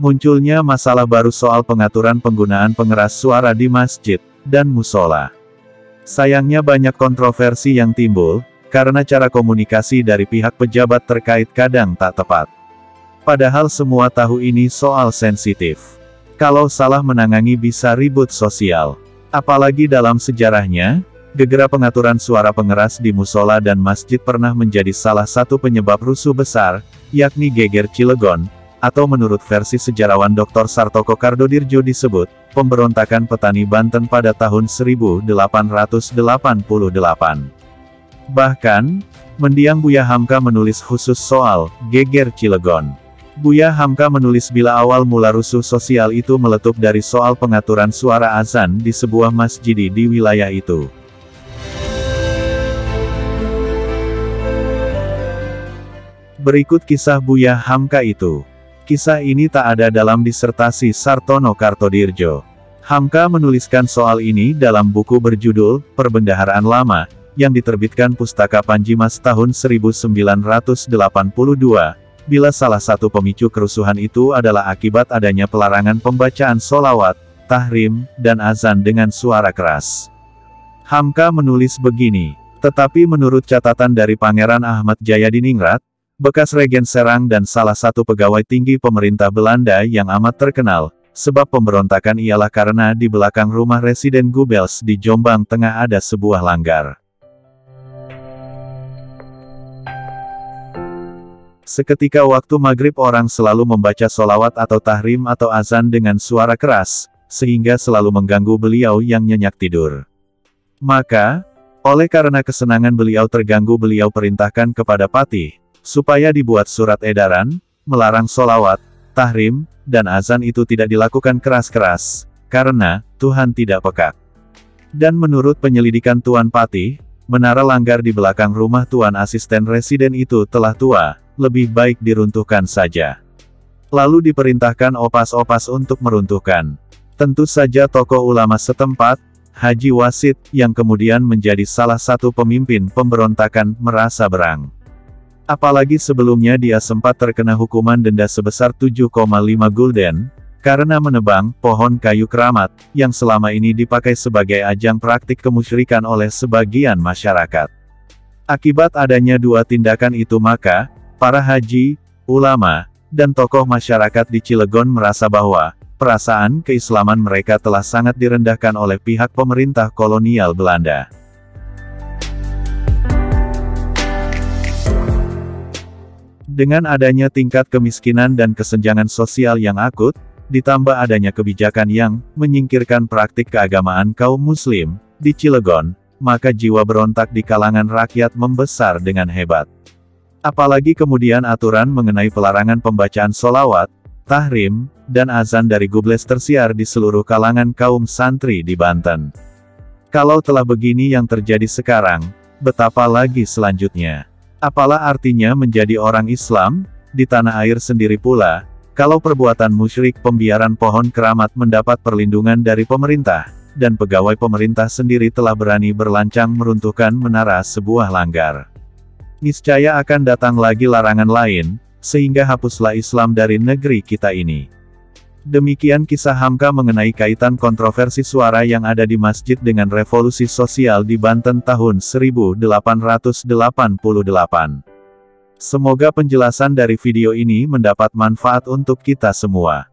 Munculnya masalah baru soal pengaturan penggunaan pengeras suara di masjid dan musola. Sayangnya banyak kontroversi yang timbul, karena cara komunikasi dari pihak pejabat terkait kadang tak tepat. Padahal semua tahu ini soal sensitif. Kalau salah menangani bisa ribut sosial. Apalagi dalam sejarahnya, gegera pengaturan suara pengeras di musola dan masjid pernah menjadi salah satu penyebab rusuh besar, yakni Geger Cilegon, atau menurut versi sejarawan Dr. Sartoko Kardodirjo disebut, pemberontakan petani Banten pada tahun 1888. Bahkan, mendiang Buya Hamka menulis khusus soal Geger Cilegon. Buya Hamka menulis bila awal mula rusuh sosial itu meletup dari soal pengaturan suara azan di sebuah masjid di wilayah itu. Berikut kisah Buya Hamka itu. Kisah ini tak ada dalam disertasi Sartono Kartodirjo. Hamka menuliskan soal ini dalam buku berjudul Perbendaharaan Lama, yang diterbitkan Pustaka Panjimas tahun 1982, bila salah satu pemicu kerusuhan itu adalah akibat adanya pelarangan pembacaan sholawat, tahrim, dan azan dengan suara keras. Hamka menulis begini, tetapi menurut catatan dari Pangeran Ahmad Jayadiningrat, bekas Regen Serang dan salah satu pegawai tinggi pemerintah Belanda yang amat terkenal, sebab pemberontakan ialah karena di belakang rumah Residen Goebbels di Jombang Tengah ada sebuah langgar. Seketika waktu maghrib orang selalu membaca sholawat atau tahrim atau azan dengan suara keras, sehingga selalu mengganggu beliau yang nyenyak tidur. Maka, oleh karena kesenangan beliau terganggu beliau perintahkan kepada Patih, supaya dibuat surat edaran, melarang sholawat, tahrim, dan azan itu tidak dilakukan keras-keras, karena Tuhan tidak peka. Dan menurut penyelidikan Tuan Patih, menara langgar di belakang rumah Tuan Asisten Residen itu telah tua, lebih baik diruntuhkan saja. Lalu diperintahkan opas-opas untuk meruntuhkan. Tentu saja tokoh ulama setempat, Haji Wasid, yang kemudian menjadi salah satu pemimpin pemberontakan, merasa berang. Apalagi sebelumnya dia sempat terkena hukuman denda sebesar 7,5 gulden, karena menebang pohon kayu keramat, yang selama ini dipakai sebagai ajang praktik kemusyrikan oleh sebagian masyarakat. Akibat adanya dua tindakan itu maka, para haji, ulama, dan tokoh masyarakat di Cilegon merasa bahwa, perasaan keislaman mereka telah sangat direndahkan oleh pihak pemerintah kolonial Belanda. Dengan adanya tingkat kemiskinan dan kesenjangan sosial yang akut, ditambah adanya kebijakan yang menyingkirkan praktik keagamaan kaum muslim di Cilegon, maka jiwa berontak di kalangan rakyat membesar dengan hebat. Apalagi kemudian aturan mengenai pelarangan pembacaan sholawat, tahrim, dan azan dari Goebbels tersiar di seluruh kalangan kaum santri di Banten. Kalau telah begini yang terjadi sekarang, betapa lagi selanjutnya? Apalah artinya menjadi orang Islam, di tanah air sendiri pula, kalau perbuatan musyrik pembiaran pohon keramat mendapat perlindungan dari pemerintah, dan pegawai pemerintah sendiri telah berani berlancang meruntuhkan menara sebuah langgar. Niscaya akan datang lagi larangan lain, sehingga hapuslah Islam dari negeri kita ini. Demikian kisah Hamka mengenai kaitan kontroversi suara yang ada di masjid dengan revolusi sosial di Banten tahun 1888. Semoga penjelasan dari video ini mendapat manfaat untuk kita semua.